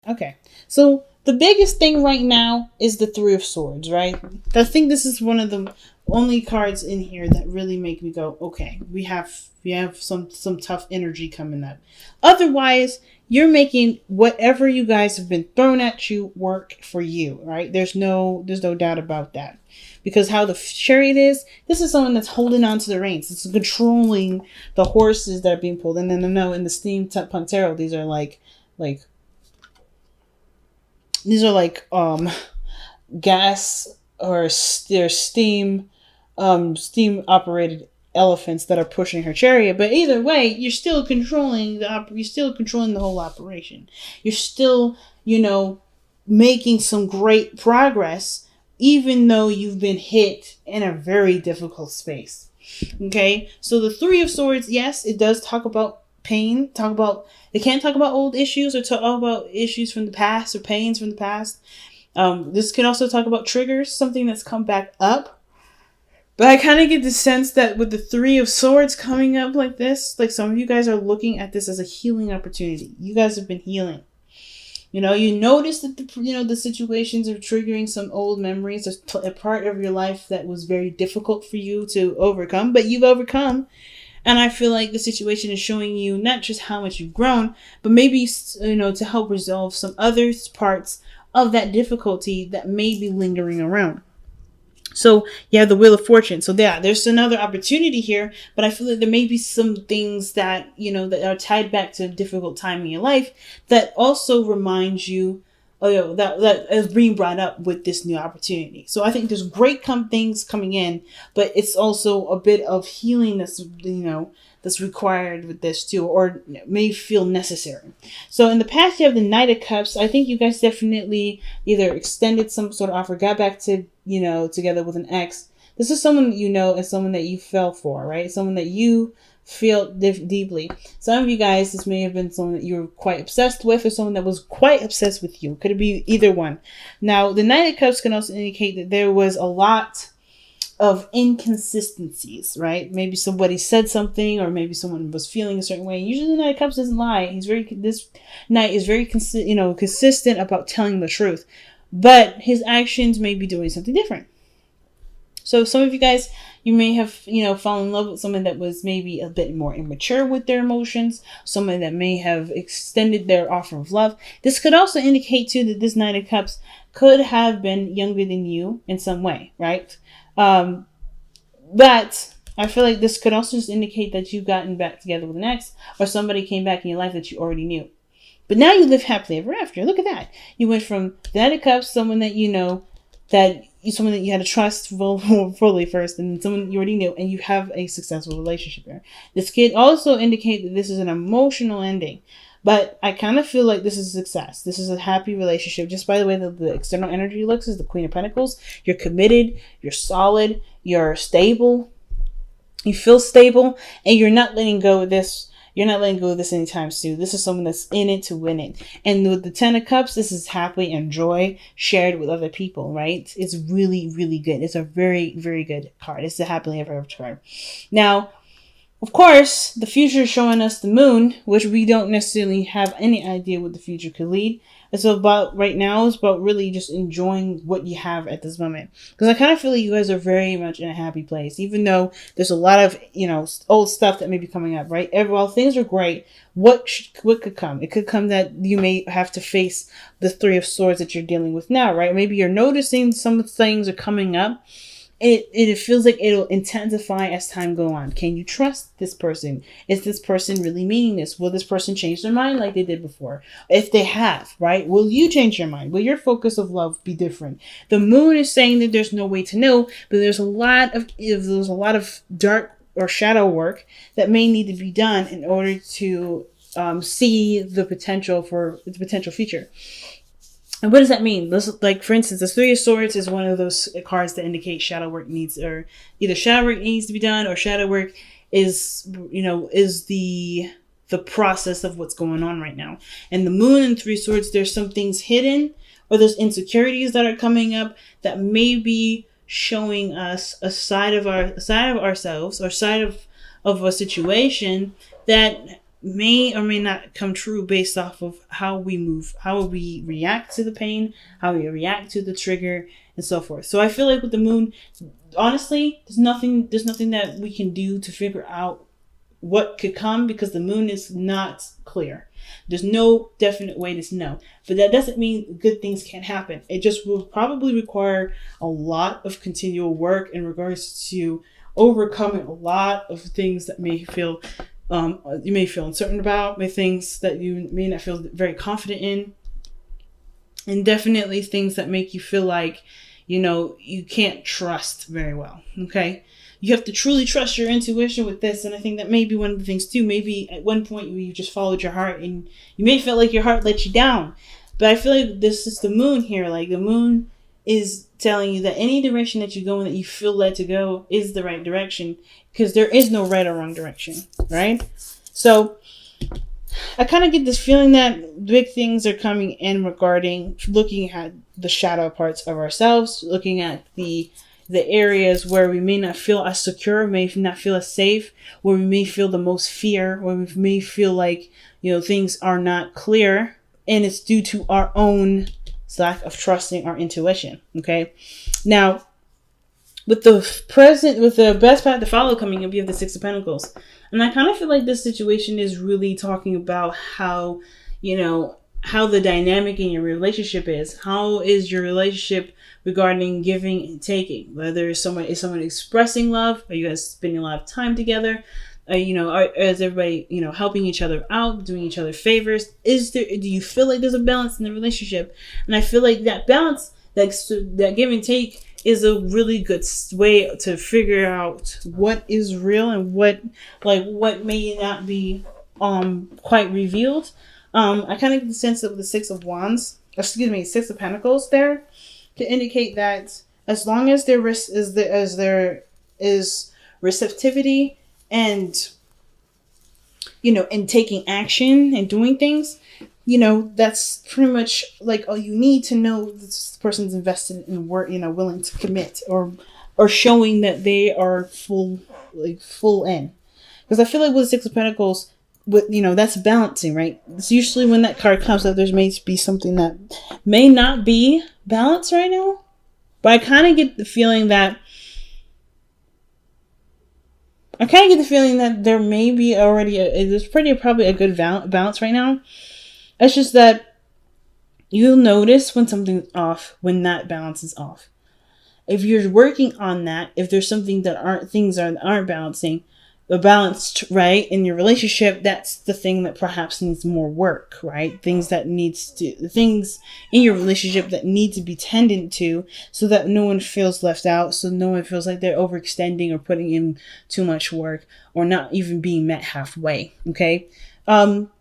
Okay. So the biggest thing right now is the Three of Swords, right? I think this is one of the only cards in here that really make me go, okay, we have some tough energy coming up. Otherwise, you're making whatever you guys have been thrown at you work for you, right? There's no doubt about that. Because how the chariot is, this is someone that's holding on to the reins. It's controlling the horses that are being pulled. And then no, in the steampunk tarot, like these are like gas or they're steam operated elephants that are pushing her chariot. But either way, you're still controlling the whole operation. You're still, making some great progress, even though you've been hit in a very difficult space. Okay, so the Three of Swords, yes, it does talk about pain. It can't talk about old issues or talk about issues from the past or pains from the past. This can also talk about triggers, something that's come back up. But I kind of get the sense that with the Three of Swords coming up like this, like some of you guys are looking at this as a healing opportunity. You guys have been healing. You notice that the situations are triggering some old memories. There's a part of your life that was very difficult for you to overcome, but you've overcome. And I feel like the situation is showing you not just how much you've grown, but maybe, to help resolve some other parts of that difficulty that may be lingering around. So you have the Wheel of Fortune. So there's another opportunity here, but I feel like there may be some things that, that are tied back to a difficult time in your life that also reminds you, that is being brought up with this new opportunity. So I think there's great things coming in, but it's also a bit of healing that's required with this too, or may feel necessary. So in the past, you have the Knight of Cups. I think you guys definitely either extended some sort of offer, got back to, together with an ex. This is someone that and someone that you fell for, right? Someone that you feel deeply. Some of you guys, this may have been someone that you were quite obsessed with, or someone that was quite obsessed with you. Could it be either one? Now, the Knight of Cups can also indicate that there was a lot of inconsistencies, right? Maybe somebody said something, or maybe someone was feeling a certain way. Usually the Knight of Cups doesn't lie. This knight is very consistent about telling the truth, but his actions may be doing something different. So some of you guys, you may have, fallen in love with someone that was maybe a bit more immature with their emotions, someone that may have extended their offer of love. This could also indicate too that this Knight of Cups could have been younger than you in some way, right? But I feel like this could also just indicate that you've gotten back together with an ex, or somebody came back in your life that you already knew. But now you live happily ever after. Look at that. You went from the Knight of Cups, someone that someone that you had to trust fully first, and someone you already knew, and you have a successful relationship there. This could also indicate that this is an emotional ending. But I kind of feel like this is a success. This is a happy relationship. Just by the way the external energy looks is the Queen of Pentacles. You're committed. You're solid. You're stable. You feel stable. And you're not letting go of this. You're not letting go of this anytime soon. This is someone that's in it to win it. And with the Ten of Cups, this is happy and joy shared with other people, right? It's really, really good. It's a very, very good card. It's the happily ever after card. Now, of course, the future is showing us the moon, which we don't necessarily have any idea what the future could lead. It's about right now, it's about really just enjoying what you have at this moment. Because I kind of feel like you guys are very much in a happy place, even though there's a lot of, old stuff that may be coming up, right? While things are great, what could come? It could come that you may have to face the Three of Swords that you're dealing with now, right? Maybe you're noticing some things are coming up. It feels like it'll intensify as time go on. Can you trust this person? Is this person really meaning this? Will this person change their mind like they did before? If they have, right? Will you change your mind? Will your focus of love be different? The moon is saying that there's no way to know, but there's a lot of dark or shadow work that may need to be done in order to see the potential future. And what does that mean? Like, for instance, the Three of Swords is one of those cards that indicate shadow work needs, or either shadow work needs to be done, or shadow work is the process of what's going on right now. And the moon and Three Swords, there's some things hidden, or there's insecurities that are coming up that may be showing us a side of ourselves, or side of a situation that may or may not come true based off of how we move, how we react to the pain, how we react to the trigger, and so forth. So I feel like with the moon, honestly, there's nothing that we can do to figure out what could come, because the moon is not clear. There's no definite way to know. But that doesn't mean good things can't happen. It just will probably require a lot of continual work in regards to overcoming a lot of things that may feel you may feel uncertain about, things that you may not feel very confident in, and definitely things that make you feel like, you can't trust very well. Okay. You have to truly trust your intuition with this. And I think that may be one of the things too. Maybe at one point you just followed your heart and you may feel like your heart let you down. But I feel like this is the moon here. Like the moon is telling you that any direction that you go in that you feel led to go is the right direction, because there is no right or wrong direction, right? So I kind of get this feeling that big things are coming in regarding looking at the shadow parts of ourselves, looking at the areas where we may not feel as secure, may not feel as safe, where we may feel the most fear, where we may feel like, things are not clear, and it's due to our own lack of trusting our intuition. Okay. Now, with the best path to follow coming up, you have the Six of Pentacles. And I kind of feel like this situation is really talking about how, how the dynamic in your relationship is. How is your relationship regarding giving and taking? Whether is someone expressing love? Are you guys spending a lot of time together? Is everybody, helping each other out, doing each other favors? Do you feel like there's a balance in the relationship? And I feel like that balance, that give and take, is a really good way to figure out what is real and what may not be quite revealed. I kind of get the sense of the Six of Pentacles there to indicate that as long as there is receptivity and and taking action and doing things, that's pretty much like all you need to know this person's invested in work, willing to commit or showing that they are full in. Because I feel like with the Six of Pentacles, that's balancing, right? It's usually when that card comes up, there may be something that may not be balanced right now. But I kind of get the feeling that there may be already there's probably a good balance right now. It's just that you'll notice when something's off, when that balance is off. If you're working on that, if there's something that aren't balancing, the balanced right in your relationship, that's the thing that perhaps needs more work, right? Things in your relationship that need to be tended to, so that no one feels left out, so no one feels like they're overextending or putting in too much work or not even being met halfway. Okay.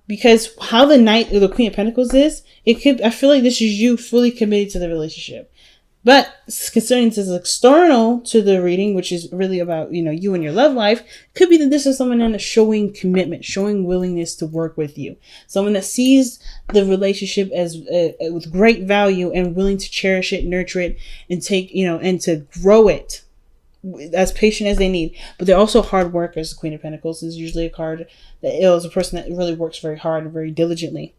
Because how the Queen of Pentacles is, I feel like this is you fully committed to the relationship. But concerning this external to the reading, which is really about, you and your love life, could be that this is someone that's showing commitment, showing willingness to work with you. Someone that sees the relationship as with great value and willing to cherish it, nurture it, and take, and to grow it as patient as they need. But they're also hard workers. The Queen of Pentacles is usually a card that is a person that really works very hard and very diligently,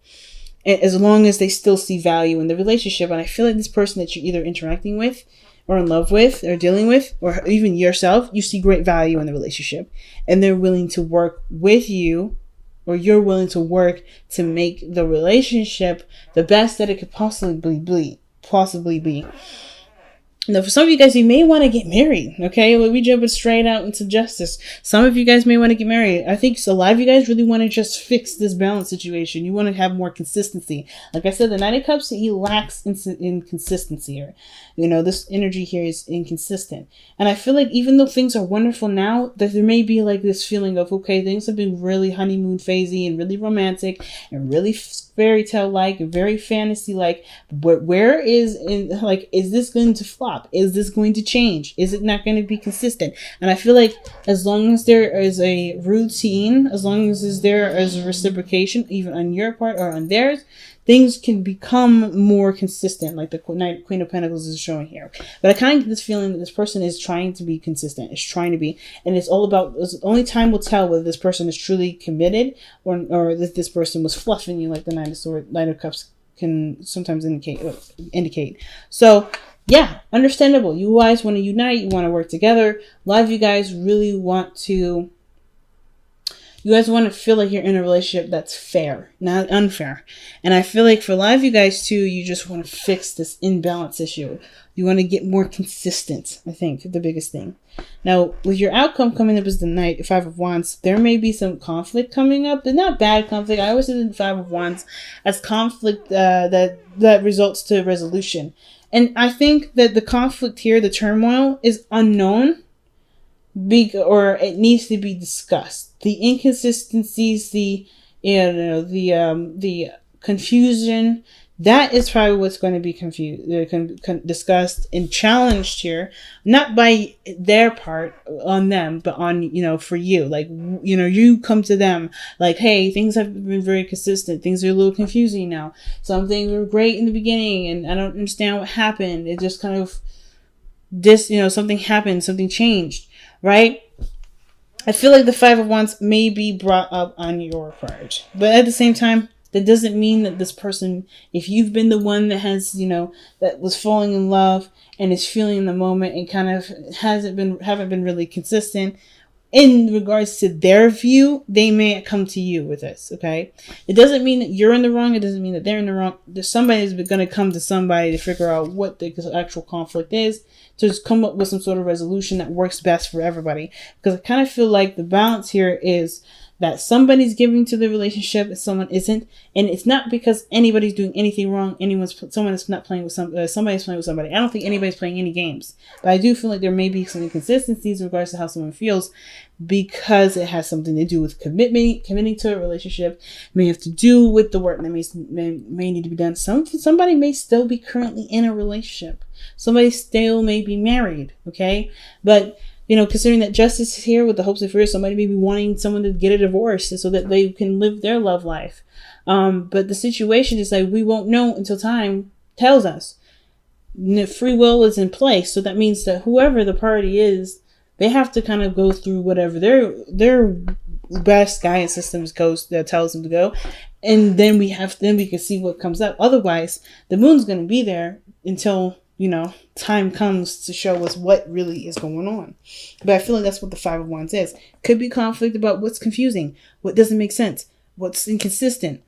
as long as they still see value in the relationship. And I feel like this person that you're either interacting with or in love with or dealing with, or even yourself, you see great value in the relationship, and they're willing to work with you, or you're willing to work to make the relationship the best that it could possibly be. Now, for some of you guys, you may want to get married, okay? We jumping straight out into justice. Some of you guys may want to get married. I think a lot of you guys really want to just fix this balance situation. You want to have more consistency. Like I said, the Knight of Cups, he lacks in consistency here. This energy here is inconsistent. And I feel like even though things are wonderful now, that there may be like this feeling of, okay, things have been really honeymoon phasey and really romantic and really fairy tale like and very fantasy like, but is this going to flop? Is this going to change? Is it not going to be consistent? And I feel like as long as there is a routine, as long as there is a reciprocation, even on your part or on theirs, things can become more consistent, like the Queen of Pentacles is showing here. But I kind of get this feeling that this person is trying to be consistent, is trying to be, and it's all about, only time will tell whether this person is truly committed or that this person was fluffing you, like the Nine of Cups can sometimes indicate. So yeah, understandable. You guys want to unite, you want to work together. A lot of you guys really want to, you guys want to feel like you're in a relationship that's fair, not unfair. And I feel like for a lot of you guys too, you just want to fix this imbalance issue. You want to get more consistent, I think, the biggest thing. Now, with your outcome coming up as the Knight, 5 of Wands, there may be some conflict coming up, but not bad conflict. I always see the 5 of Wands as conflict that results to resolution. And I think that the conflict here, the turmoil, is unknown, or it needs to be discussed. The inconsistencies, the confusion, that is probably what's going to be discussed and challenged here, not by their part on them, but on, for you. Like, you come to them like, hey, things have been very consistent. Things are a little confusing now. Some things were great in the beginning and I don't understand what happened. It just kind of, something happened, something changed, right? I feel like the 5 of Wands may be brought up on your part. But at the same time, that doesn't mean that this person, if you've been the one that has, that was falling in love and is feeling the moment and kind of haven't been really consistent in regards to their view, they may come to you with this, okay? It doesn't mean that you're in the wrong. It doesn't mean that they're in the wrong. Somebody's going to come to somebody to figure out what the actual conflict is, to just come up with some sort of resolution that works best for everybody. Because I kind of feel like the balance here is that somebody's giving to the relationship and someone isn't. And it's not because anybody's doing anything wrong. Someone is not playing with somebody's playing with somebody. I don't think anybody's playing any games. But I do feel like there may be some inconsistencies in regards to how someone feels, because it has something to do with committing to a relationship. It may have to do with the work that may need to be done. Somebody may still be currently in a relationship. Somebody still may be married, okay? But considering that justice is here with the hopes and fears, somebody may be wanting someone to get a divorce so that they can live their love life. But the situation is like, we won't know until time tells us. Free will is in place. So that means that whoever the party is, they have to kind of go through whatever their best guidance systems tells them to go. And then we can see what comes up. Otherwise, the moon's going to be there until time comes to show us what really is going on. But I feel like that's what the 5 of Wands is. Could be conflict about what's confusing, what doesn't make sense, what's inconsistent,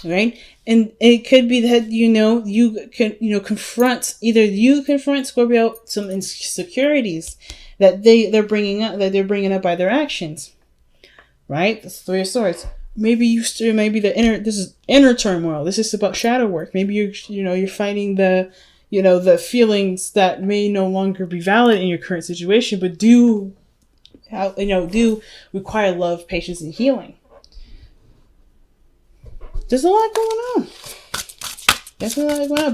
right? And it could be that, you can, confront Scorpio, some insecurities that they're bringing up by their actions, right? That's 3 of Swords. Maybe this is inner turmoil. This is about shadow work. Maybe you're fighting the feelings that may no longer be valid in your current situation, but do require love, patience, and healing. There's a lot going on.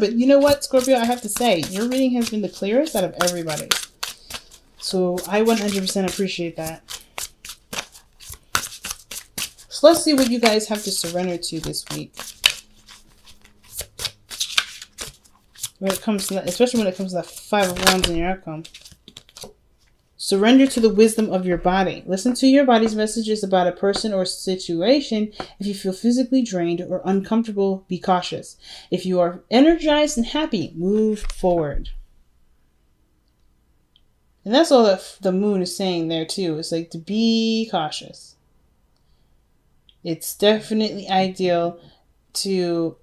But you know what, Scorpio? I have to say, your reading has been the clearest out of everybody. So I 100% appreciate that. So let's see what you guys have to surrender to this week. Especially when it comes to the 5 of Wands in your outcome. Surrender to the wisdom of your body. Listen to your body's messages about a person or situation. If you feel physically drained or uncomfortable, be cautious. If you are energized and happy, move forward. And that's all that the moon is saying there too. It's like to be cautious. It's definitely ideal to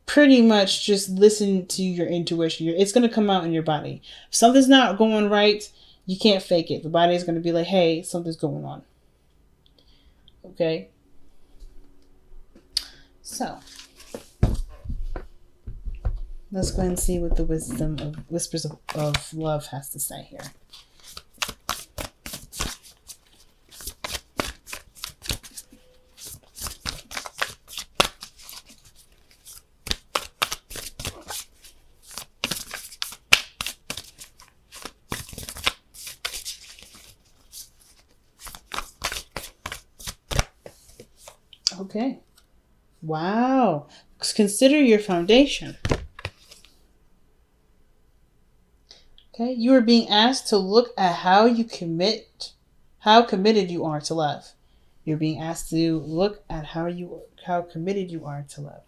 pretty much just listen to your intuition. It's going to come out in your body. If something's not going right, you can't fake it. The body is going to be like, hey, something's going on. Okay? So, let's go ahead and see what the wisdom of Whispers of Love has to say here. Okay. Wow. consider your foundation. Okay, you are being asked to look at how committed you are to love. You're being asked to look at how committed you are to love.